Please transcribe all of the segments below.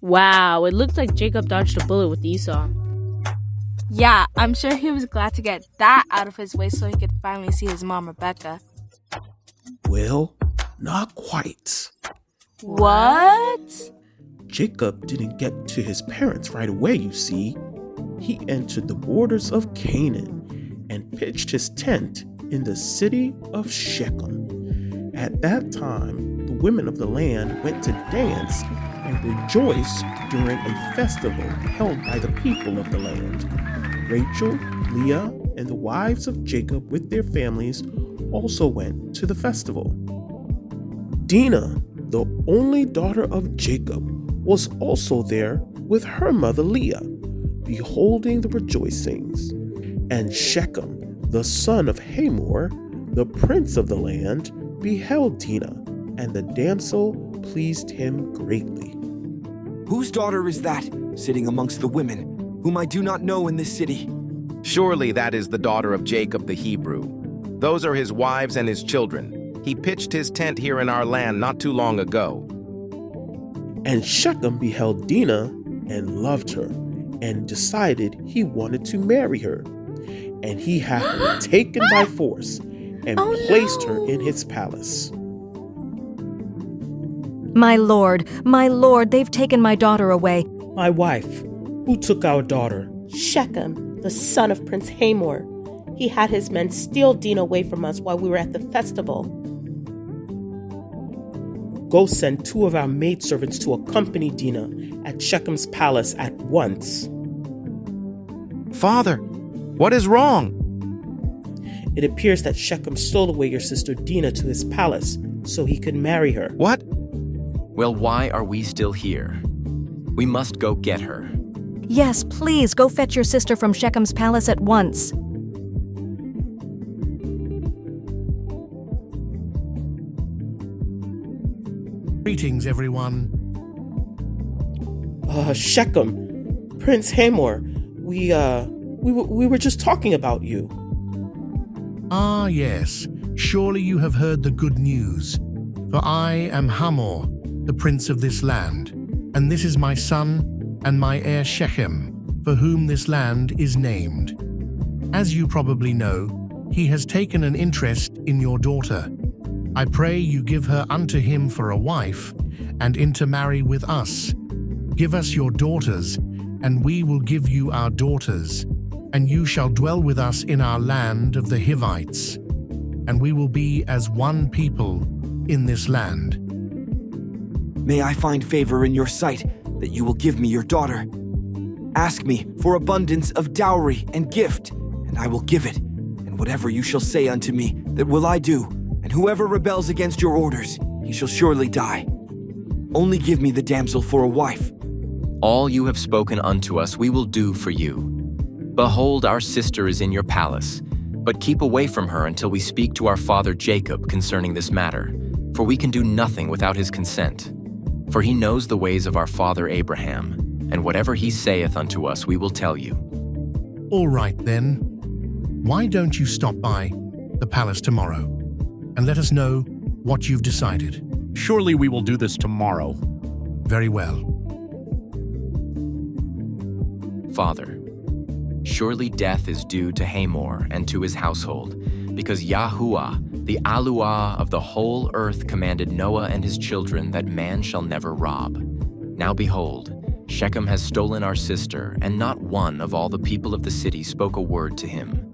Wow, it looked like Jacob dodged a bullet with Esau. Yeah, I'm sure he was glad to get that out of his way so he could finally see his mom, Rebecca. Well, not quite. What? Jacob didn't get to his parents right away, you see. He entered the borders of Canaan and pitched his tent in the city of Shechem. At that time, the women of the land went to dance and rejoice during a festival held by the people of the land. Rachel, Leah, and the wives of Jacob with their families also went to the festival. Dinah, the only daughter of Jacob, was also there with her mother Leah, beholding the rejoicings. And Shechem, the son of Hamor, the prince of the land, beheld Dinah, and the damsel pleased him greatly. Whose daughter is that, sitting amongst the women, whom I do not know in this city? Surely that is the daughter of Jacob the Hebrew. Those are his wives and his children. He pitched his tent here in our land not too long ago. And Shechem beheld Dinah and loved her, and decided he wanted to marry her. And he had her taken by force and placed her in his palace. My lord, they've taken my daughter away. My wife, who took our daughter? Shechem, the son of Prince Hamor. He had his men steal Dinah away from us while we were at the festival. Go send 2 of our maidservants to accompany Dinah at Shechem's palace at once. Father, what is wrong? It appears that Shechem stole away your sister Dinah to his palace so he could marry her. What? Well, why are we still here? We must go get her. Yes, please, go fetch your sister from Shechem's palace at once. Greetings, everyone. Shechem, Prince Hamor, we were just talking about you. Ah, yes. Surely you have heard the good news. For I am Hamor, the prince of this land, and this is my son and my heir Shechem, for whom this land is named. As you probably know, he has taken an interest in your daughter. I pray you give her unto him for a wife, and intermarry with us. Give us your daughters, and we will give you our daughters, and you shall dwell with us in our land of the Hivites, and we will be as one people in this land. May I find favor in your sight, that you will give me your daughter. Ask me for abundance of dowry and gift, and I will give it, and whatever you shall say unto me, that will I do. And whoever rebels against your orders, he shall surely die. Only give me the damsel for a wife. All you have spoken unto us we will do for you. Behold, our sister is in your palace, but keep away from her until we speak to our father Jacob concerning this matter, for we can do nothing without his consent. For he knows the ways of our father Abraham, and whatever he saith unto us we will tell you. All right, then. Why don't you stop by the palace tomorrow, and let us know what you've decided? Surely we will do this tomorrow. Very well. Father, surely death is due to Hamor and to his household, because Yahuwah, the Aluah of the whole earth, commanded Noah and his children that man shall never rob. Now behold, Shechem has stolen our sister, and not one of all the people of the city spoke a word to him.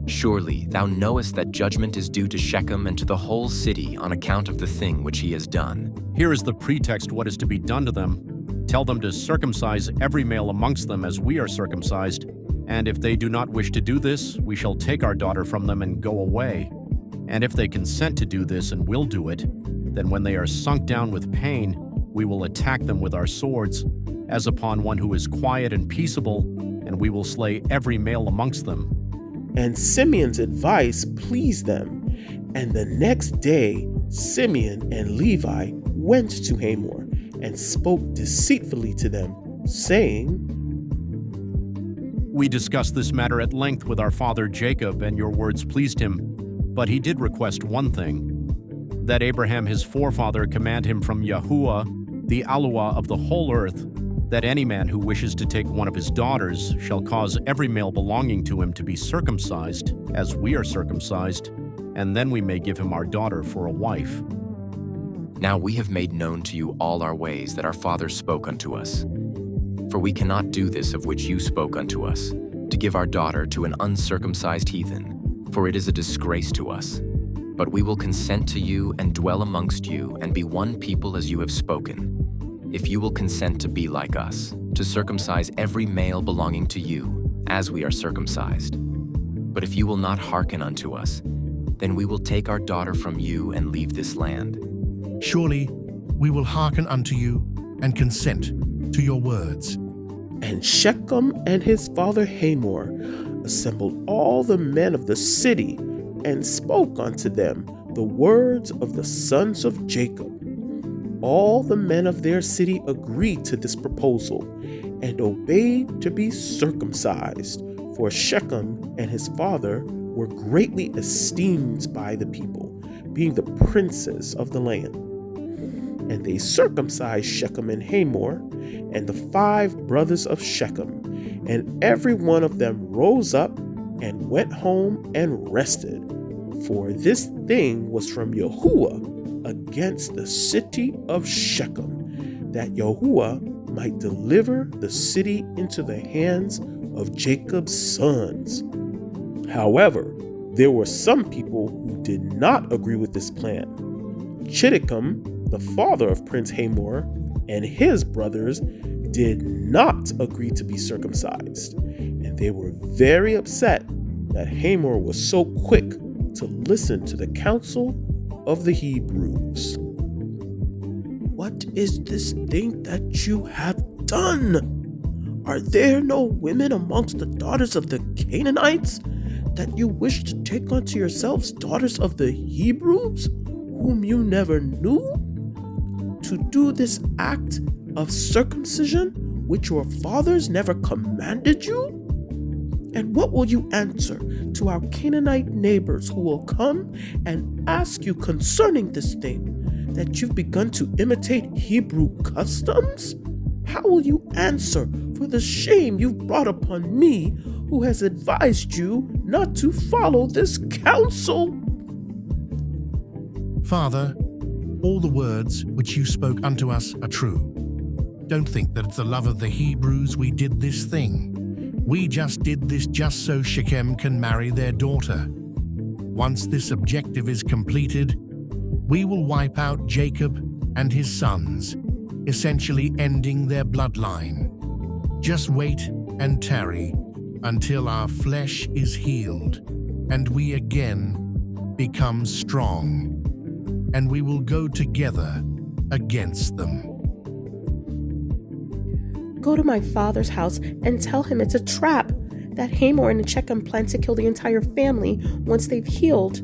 Surely thou knowest that judgment is due to Shechem and to the whole city on account of the thing which he has done. Here is the pretext what is to be done to them. Tell them to circumcise every male amongst them as we are circumcised, and if they do not wish to do this, we shall take our daughter from them and go away. And if they consent to do this and will do it, then when they are sunk down with pain, we will attack them with our swords, as upon one who is quiet and peaceable, and we will slay every male amongst them. And Simeon's advice pleased them. And the next day, Simeon and Levi went to Hamor and spoke deceitfully to them, saying, We discussed this matter at length with our father Jacob, and your words pleased him. But he did request one thing, that Abraham his forefather command him from Yahuwah, the Aluah of the whole earth, that any man who wishes to take one of his daughters shall cause every male belonging to him to be circumcised, as we are circumcised, and then we may give him our daughter for a wife. Now we have made known to you all our ways that our fathers spoke unto us. For we cannot do this of which you spoke unto us, to give our daughter to an uncircumcised heathen, for it is a disgrace to us. But we will consent to you and dwell amongst you and be one people as you have spoken, if you will consent to be like us, to circumcise every male belonging to you, as we are circumcised. But if you will not hearken unto us, then we will take our daughter from you and leave this land. Surely we will hearken unto you and consent to your words. And Shechem and his father Hamor assembled all the men of the city and spoke unto them the words of the sons of Jacob. All the men of their city agreed to this proposal and obeyed to be circumcised, for Shechem and his father were greatly esteemed by the people, being the princes of the land. And they circumcised Shechem and Hamor, and the 5 brothers of Shechem, and every one of them rose up and went home and rested. For this thing was from Yahuwah against the city of Shechem, that Yahuwah might deliver the city into the hands of Jacob's sons. However, there were some people who did not agree with this plan. Shechem, the father of Prince Hamor, and his brothers did not agree to be circumcised, and they were very upset that Hamor was so quick to listen to the counsel of the Hebrews. What is this thing that you have done? Are there no women amongst the daughters of the Canaanites that you wish to take unto yourselves daughters of the Hebrews, whom you never knew? To do this act of circumcision which your fathers never commanded you? And what will you answer to our Canaanite neighbors who will come and ask you concerning this thing, that you've begun to imitate Hebrew customs? How will you answer for the shame you've brought upon me, who has advised you not to follow this counsel? Father, all the words which you spoke unto us are true. Don't think that it's the love of the Hebrews we did this thing. We just did this just so Shechem can marry their daughter. Once this objective is completed, we will wipe out Jacob and his sons, essentially ending their bloodline. Just wait and tarry until our flesh is healed and we again become strong, and we will go together against them. Go to my father's house and tell him it's a trap, that Hamor and Shechem plan to kill the entire family once they've healed.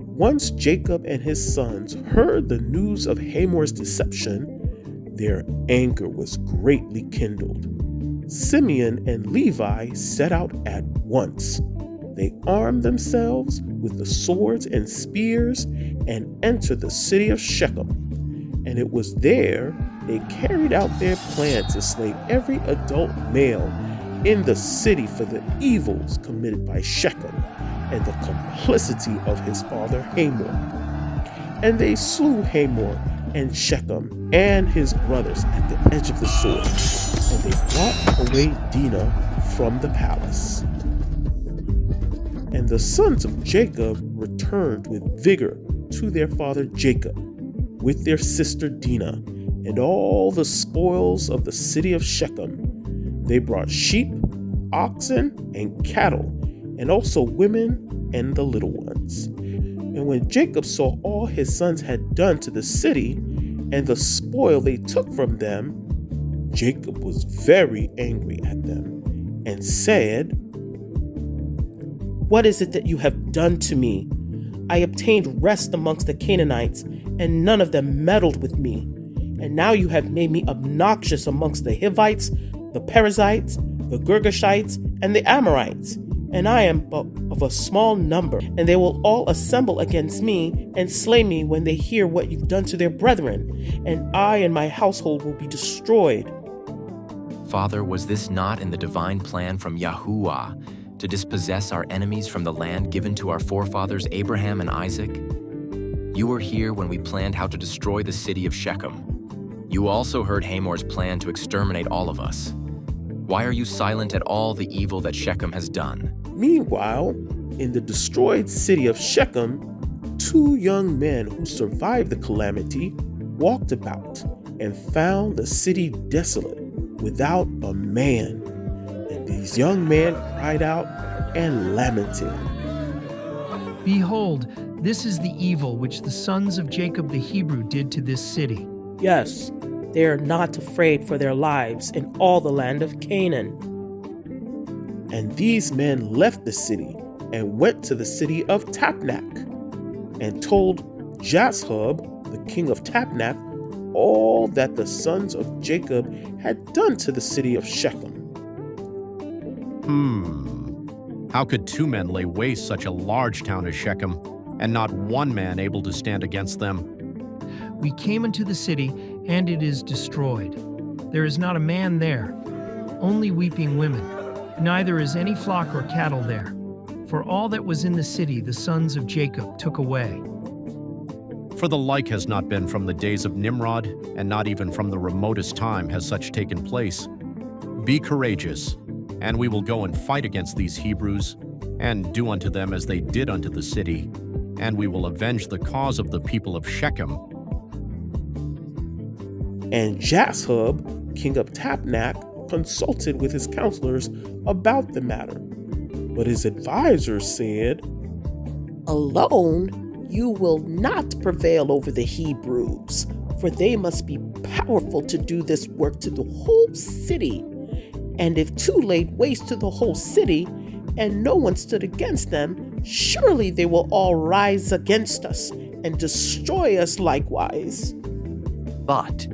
Once Jacob and his sons heard the news of Hamor's deception, their anger was greatly kindled. Simeon and Levi set out at once. They armed themselves with the swords and spears and entered the city of Shechem. And it was there they carried out their plan to slay every adult male in the city for the evils committed by Shechem and the complicity of his father Hamor. And they slew Hamor and Shechem and his brothers at the edge of the sword, and they brought away Dinah from the palace. And the sons of Jacob returned with vigor to their father Jacob, with their sister Dinah, and all the spoils of the city of Shechem. They brought sheep, oxen, and cattle, and also women and the little ones. And when Jacob saw all his sons had done to the city, and the spoil they took from them, Jacob was very angry at them, and said, What is it that you have done to me? I obtained rest amongst the Canaanites, and none of them meddled with me. And now you have made me obnoxious amongst the Hivites, the Perizzites, the Girgashites, and the Amorites. And I am but of a small number, and they will all assemble against me and slay me when they hear what you've done to their brethren, and I and my household will be destroyed. Father, was this not in the divine plan from Yahuwah to dispossess our enemies from the land given to our forefathers Abraham and Isaac? You were here when we planned how to destroy the city of Shechem. You also heard Hamor's plan to exterminate all of us. Why are you silent at all the evil that Shechem has done? Meanwhile, in the destroyed city of Shechem, 2 young men who survived the calamity walked about and found the city desolate, without a man. And these young men cried out and lamented. Behold, this is the evil which the sons of Jacob the Hebrew did to this city. Yes, they are not afraid for their lives in all the land of Canaan. And these men left the city and went to the city of Tapnach and told Jashub, the king of Tapnach, all that the sons of Jacob had done to the city of Shechem. How could 2 men lay waste such a large town as Shechem, and not 1 man able to stand against them? We came into the city, and it is destroyed. There is not a man there, only weeping women. Neither is any flock or cattle there. For all that was in the city the sons of Jacob took away. For the like has not been from the days of Nimrod, and not even from the remotest time has such taken place. Be courageous, and we will go and fight against these Hebrews, and do unto them as they did unto the city, and we will avenge the cause of the people of Shechem. And Jashub, king of Tapnach, consulted with his counselors about the matter. But his advisors said, Alone, you will not prevail over the Hebrews, for they must be powerful to do this work to the whole city. And if 2 laid waste to the whole city, and no one stood against them, surely they will all rise against us and destroy us likewise. But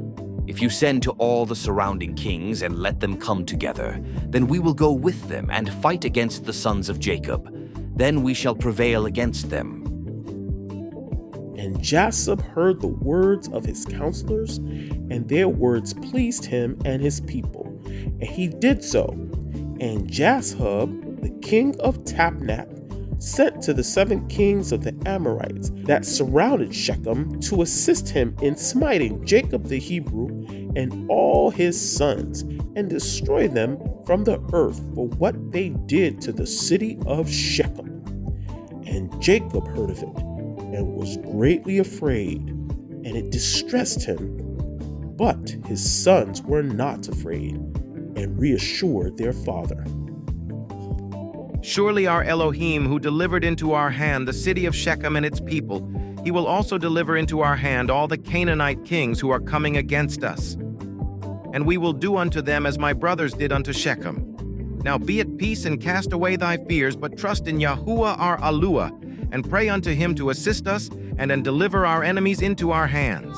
if you send to all the surrounding kings and let them come together, then we will go with them and fight against the sons of Jacob. Then we shall prevail against them. And Jashub heard the words of his counselors, and their words pleased him and his people. And he did so. And Jashub, the king of Tapnach, sent to the 7 kings of the Amorites that surrounded Shechem to assist him in smiting Jacob the Hebrew and all his sons, and destroy them from the earth for what they did to the city of Shechem. And Jacob heard of it, and was greatly afraid, and it distressed him. But his sons were not afraid, and reassured their father. Surely our Elohim, who delivered into our hand the city of Shechem and its people, he will also deliver into our hand all the Canaanite kings who are coming against us. And we will do unto them as my brothers did unto Shechem. Now be at peace and cast away thy fears, but trust in Yahuwah our Aluah, and pray unto him to assist us and then deliver our enemies into our hands.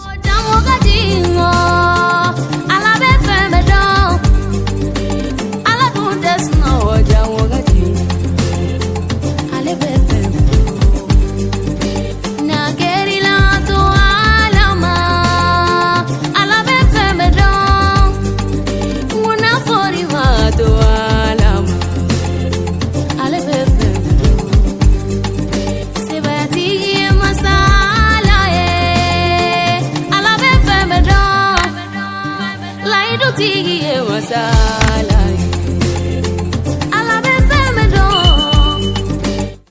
Masala